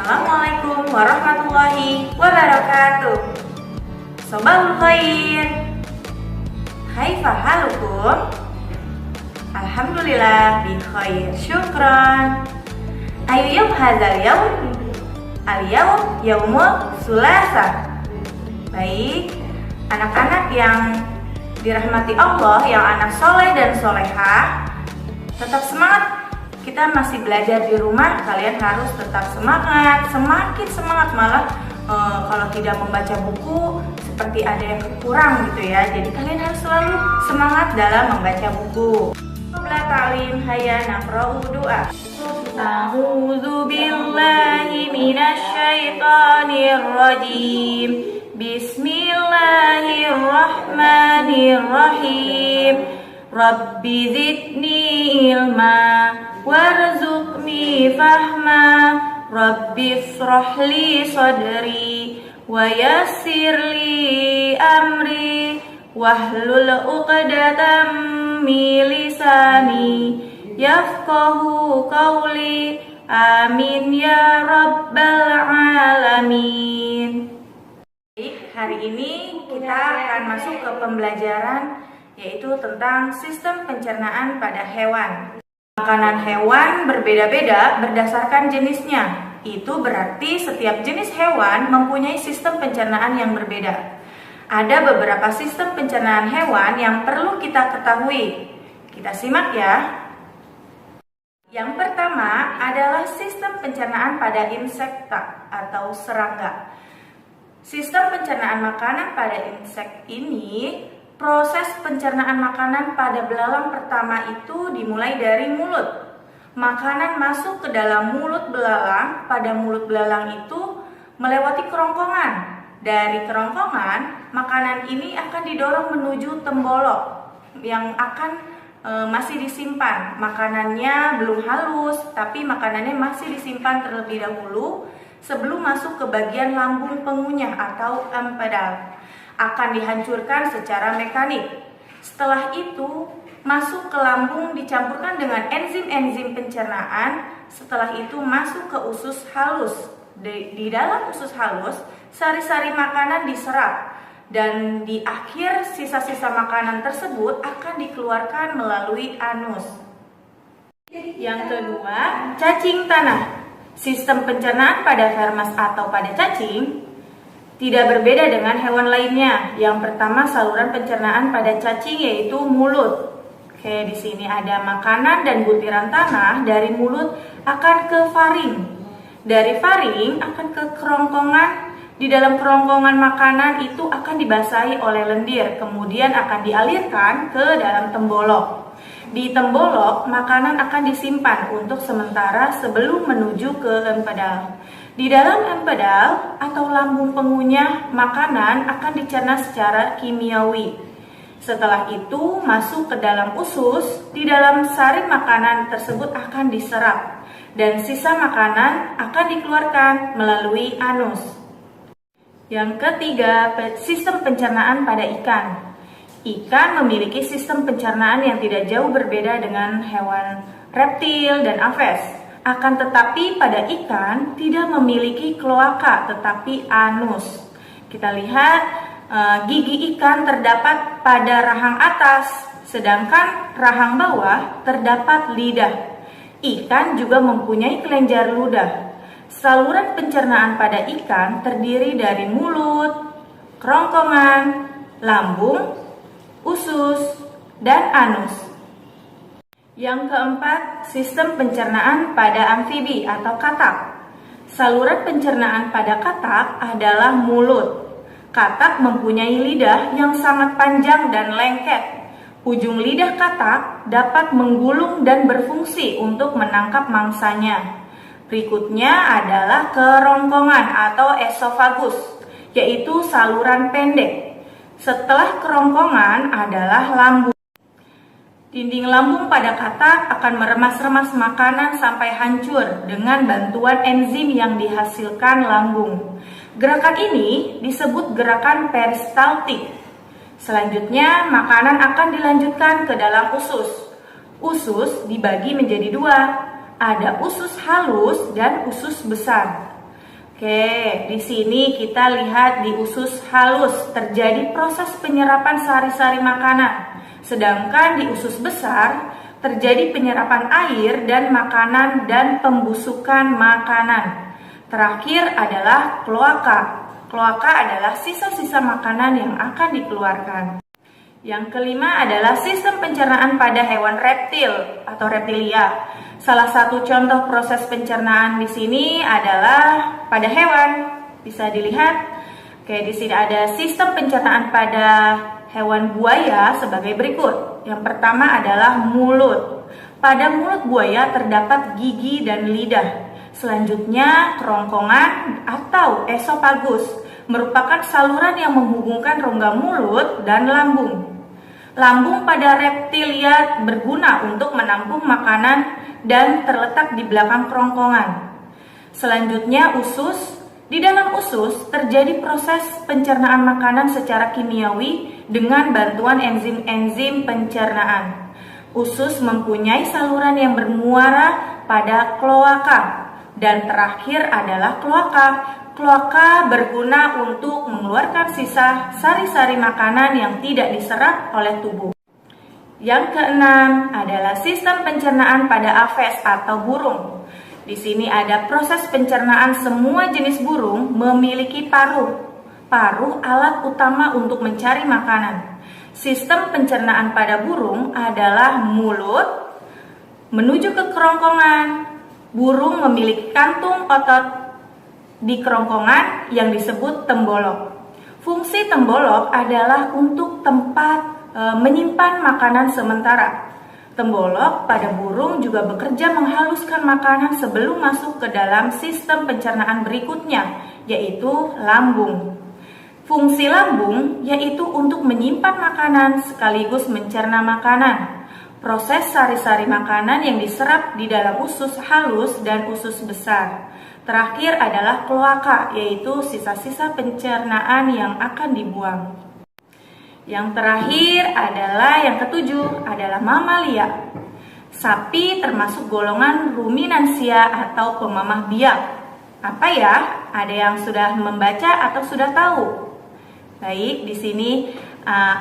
Assalamualaikum warahmatullahi wabarakatuh. Sobal khair. Kaifa halukum? Alhamdulillah bi khair. Syukran. Ayu yawm hadzal yawm? Al-yawm yaumul sulasa. Baik, anak-anak yang dirahmati Allah, yang anak soleh dan soleha, tetap semangat. Kita masih belajar di rumah, kalian harus tetap semangat, semakin semangat malah kalau tidak membaca buku seperti ada yang kurang gitu ya. Jadi kalian harus selalu semangat dalam membaca buku. Qabla ta'lim hayya naqra'u doa. A'udzu billahi minasy syaithanir rajim. Bismillahirrahmanirrahim. Rabbi zidni ilma warzuqni fahma. Rabbi ishrahli sadri wa yassirli amri wahlul 'uqdatam min lisani yafqahu qawli. Amin ya rabbal alamin. Hari ini kita akan masuk ke pembelajaran yaitu tentang sistem pencernaan pada hewan. Makanan hewan berbeda-beda berdasarkan jenisnya. Itu berarti setiap jenis hewan mempunyai sistem pencernaan yang berbeda. Ada beberapa sistem pencernaan hewan yang perlu kita ketahui. Kita simak ya. Yang pertama adalah sistem pencernaan pada insekta atau serangga. Sistem pencernaan makanan pada insek ini, proses pencernaan makanan pada belalang pertama itu dimulai dari mulut. Makanan masuk ke dalam mulut belalang, pada mulut belalang itu melewati kerongkongan. Dari kerongkongan, makanan ini akan didorong menuju tembolok yang akan masih disimpan. Makanannya belum halus, tapi makanannya masih disimpan terlebih dahulu sebelum masuk ke bagian lambung pengunyah atau empedal. Akan dihancurkan secara mekanik. Setelah itu masuk ke lambung dicampurkan dengan enzim-enzim pencernaan. Setelah itu masuk ke usus halus. Di dalam usus halus sari-sari makanan diserap dan di akhir sisa-sisa makanan tersebut akan dikeluarkan melalui anus. Yang kedua, cacing tanah. Sistem pencernaan pada vermes atau pada cacing tidak berbeda dengan hewan lainnya. Yang pertama, saluran pencernaan pada cacing yaitu mulut. Oke, di sini ada makanan dan butiran tanah dari mulut akan ke faring. Dari faring akan ke kerongkongan. Di dalam kerongkongan makanan itu akan dibasahi oleh lendir, kemudian akan dialirkan ke dalam tembolok. Di tembolok, makanan akan disimpan untuk sementara sebelum menuju ke empedal. Di dalam empedal atau lambung pengunyah, makanan akan dicerna secara kimiawi. Setelah itu masuk ke dalam usus, di dalam sari makanan tersebut akan diserap dan sisa makanan akan dikeluarkan melalui anus. Yang ketiga, sistem pencernaan pada ikan. Ikan memiliki sistem pencernaan yang tidak jauh berbeda dengan hewan reptil dan aves. Akan tetapi pada ikan tidak memiliki kloaka tetapi anus. Kita lihat gigi ikan terdapat pada rahang atas, sedangkan rahang bawah terdapat lidah. Ikan juga mempunyai kelenjar ludah. Saluran pencernaan pada ikan terdiri dari mulut, kerongkongan, lambung, usus, dan anus. Yang keempat, sistem pencernaan pada amfibi atau katak. Saluran pencernaan pada katak adalah mulut. Katak mempunyai lidah yang sangat panjang dan lengket. Ujung lidah katak dapat menggulung dan berfungsi untuk menangkap mangsanya. Berikutnya adalah kerongkongan atau esofagus, yaitu saluran pendek. Setelah kerongkongan adalah lambung. Dinding lambung pada katak akan meremas-remas makanan sampai hancur dengan bantuan enzim yang dihasilkan lambung. Gerakan ini disebut gerakan peristaltik. Selanjutnya, makanan akan dilanjutkan ke dalam usus. Usus dibagi menjadi dua, ada usus halus dan usus besar. Oke, di sini kita lihat di usus halus terjadi proses penyerapan sari-sari makanan. Sedangkan di usus besar terjadi penyerapan air dan makanan dan pembusukan makanan. Terakhir adalah kloaka. Kloaka adalah sisa-sisa makanan yang akan dikeluarkan. Yang kelima adalah sistem pencernaan pada hewan reptil atau reptilia. Salah satu contoh proses pencernaan di sini adalah pada hewan. Bisa dilihat. Oke, di sini ada sistem pencernaan pada hewan buaya sebagai berikut. Yang pertama adalah mulut. Pada mulut buaya terdapat gigi dan lidah. Selanjutnya, kerongkongan atau esofagus merupakan saluran yang menghubungkan rongga mulut dan lambung. Lambung pada reptilia berguna untuk menampung makanan dan terletak di belakang kerongkongan. Selanjutnya, usus. Di dalam usus terjadi proses pencernaan makanan secara kimiawi dengan bantuan enzim-enzim pencernaan. Usus mempunyai saluran yang bermuara pada kloaka. Dan terakhir adalah kloaka. Kloaka berguna untuk mengeluarkan sisa sari-sari makanan yang tidak diserap oleh tubuh. Yang keenam adalah sistem pencernaan pada aves atau burung. Di sini ada proses pencernaan semua jenis burung memiliki paruh. Paruh alat utama untuk mencari makanan. Sistem pencernaan pada burung adalah mulut menuju ke kerongkongan. Burung memiliki kantung otot di kerongkongan yang disebut tembolok. Fungsi tembolok adalah untuk tempat menyimpan makanan sementara. Tembolok pada burung juga bekerja menghaluskan makanan sebelum masuk ke dalam sistem pencernaan berikutnya, yaitu lambung. Fungsi lambung yaitu untuk menyimpan makanan sekaligus mencerna makanan. Proses sari-sari makanan yang diserap di dalam usus halus dan usus besar. Terakhir adalah kloaka, yaitu sisa-sisa pencernaan yang akan dibuang. Yang terakhir adalah yang ketujuh adalah mamalia. Sapi termasuk golongan ruminansia atau pemamah biak. Apa ya? Ada yang sudah membaca atau sudah tahu? Baik, di sini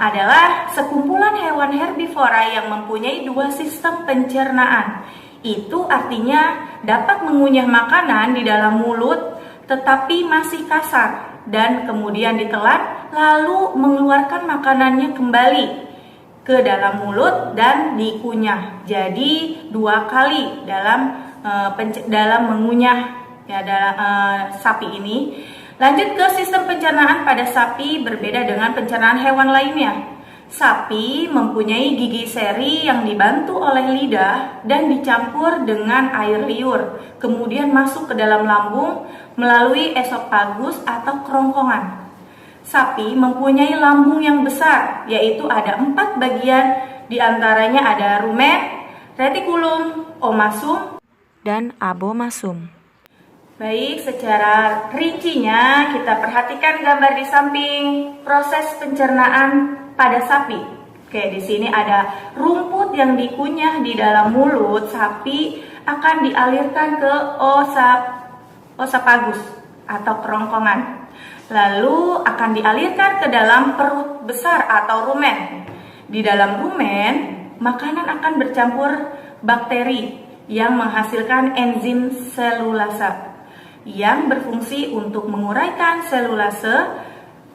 adalah sekumpulan hewan herbivora yang mempunyai dua sistem pencernaan. Itu artinya dapat mengunyah makanan di dalam mulut tetapi masih kasar dan kemudian ditelan lalu mengeluarkan makanannya kembali ke dalam mulut dan dikunyah. Jadi dua kali dalam mengunyah ya dalam sapi ini. Lanjut ke sistem pencernaan pada sapi berbeda dengan pencernaan hewan lainnya. Sapi mempunyai gigi seri yang dibantu oleh lidah dan dicampur dengan air liur, kemudian masuk ke dalam lambung melalui esofagus atau kerongkongan. Sapi mempunyai lambung yang besar, yaitu ada 4 bagian, diantaranya ada rumen, retikulum, omasum, dan abomasum. Baik, secara rincinya kita perhatikan gambar di samping proses pencernaan pada sapi. Oke, di sini ada rumput yang dikunyah di dalam mulut sapi akan dialirkan ke osapagus atau kerongkongan. Lalu akan dialirkan ke dalam perut besar atau rumen. Di dalam rumen, makanan akan bercampur bakteri yang menghasilkan enzim selulasa yang berfungsi untuk menguraikan selulase.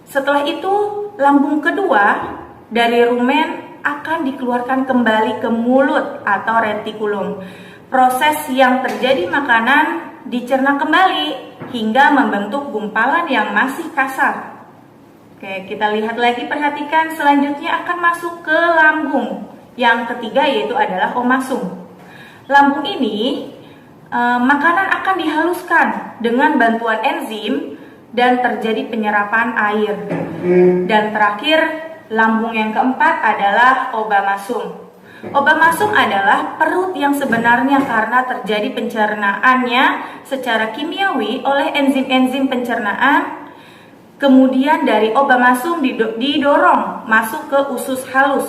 Setelah itu, lambung kedua dari rumen akan dikeluarkan kembali ke mulut atau retikulum. Proses yang terjadi makanan dicerna kembali hingga membentuk gumpalan yang masih kasar. Oke, kita lihat lagi, perhatikan selanjutnya akan masuk ke lambung. Yang ketiga yaitu adalah omasum. Lambung ini makanan akan dihaluskan dengan bantuan enzim dan terjadi penyerapan air. Dan terakhir, lambung yang keempat adalah obamasum. Obamasum adalah perut yang sebenarnya karena terjadi pencernaannya secara kimiawi oleh enzim-enzim pencernaan. Kemudian dari obamasum didorong masuk ke usus halus.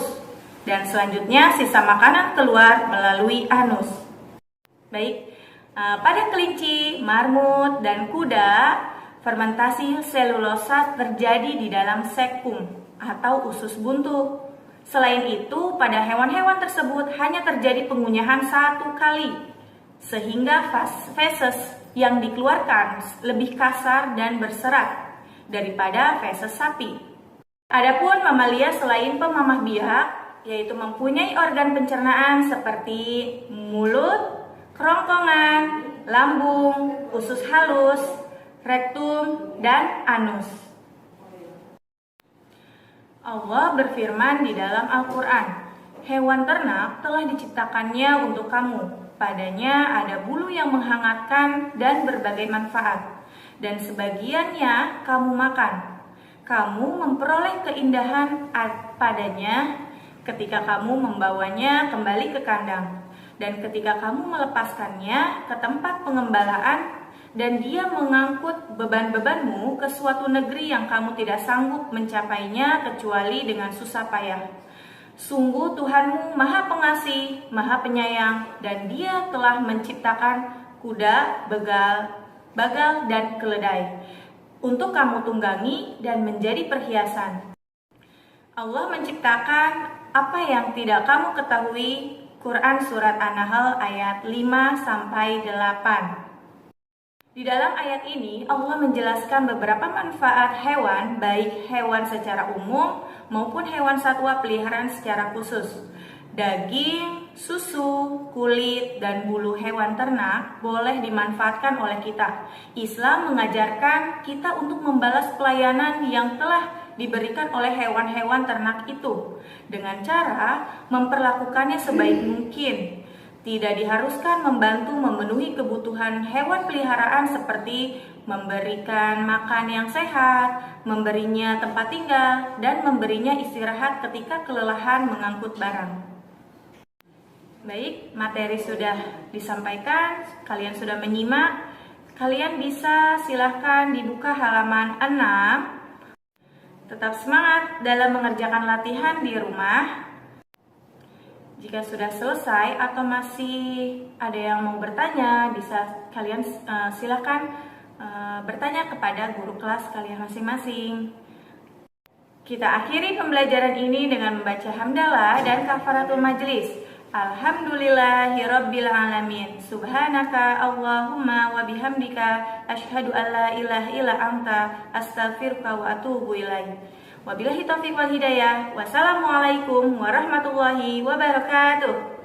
Dan selanjutnya sisa makanan keluar melalui anus. Baik. Pada kelinci, marmut, dan kuda, Fermentasi selulosa terjadi di dalam sekum atau usus buntu. Selain itu, pada hewan-hewan tersebut hanya terjadi pengunyahan 1 kali, sehingga feses yang dikeluarkan lebih kasar dan berserat daripada feses sapi. Adapun mamalia selain pemamah biak, yaitu mempunyai organ pencernaan seperti mulut, kerongkongan, lambung, usus halus, rektum, dan anus. Allah berfirman di dalam Al-Quran, hewan ternak telah diciptakannya untuk kamu. Padanya ada bulu yang menghangatkan dan berbagai manfaat, dan sebagiannya kamu makan. Kamu memperoleh keindahan padanya ketika kamu membawanya kembali ke kandang, dan ketika kamu melepaskannya ke tempat pengembalaan, dan dia mengangkut beban-bebanmu ke suatu negeri yang kamu tidak sanggup mencapainya kecuali dengan susah payah. Sungguh Tuhanmu Maha Pengasih, Maha Penyayang, dan Dia telah menciptakan kuda, bagal, dan keledai untuk kamu tunggangi dan menjadi perhiasan. Allah menciptakan apa yang tidak kamu ketahui. Quran Surat An-Nahl ayat 5-8. Di dalam ayat ini, Allah menjelaskan beberapa manfaat hewan, baik hewan secara umum maupun hewan satwa peliharaan secara khusus. Daging, susu, kulit, dan bulu hewan ternak boleh dimanfaatkan oleh kita. Islam mengajarkan kita untuk membalas pelayanan yang telah diberikan oleh hewan-hewan ternak itu dengan cara memperlakukannya sebaik mungkin. Tidak diharuskan membantu memenuhi kebutuhan hewan peliharaan seperti memberikan makan yang sehat, memberinya tempat tinggal, dan memberinya istirahat ketika kelelahan mengangkut barang. Baik, materi sudah disampaikan, kalian sudah menyimak. Kalian bisa silahkan dibuka halaman 6. Tetap semangat dalam mengerjakan latihan di rumah. Jika sudah selesai atau masih ada yang mau bertanya, bisa kalian silakan bertanya kepada guru kelas kalian masing-masing. Kita akhiri pembelajaran ini dengan membaca hamdalah dan kafaratul majlis. Alhamdulillahirabbil alamin. Subhanaka Allahumma wa bihamdika asyhadu an la ilaha illa anta astaghfiruka wa atubu ilaik. Wabillahi taufiq wal hidayah. Wassalamualaikum warahmatullahi wabarakatuh.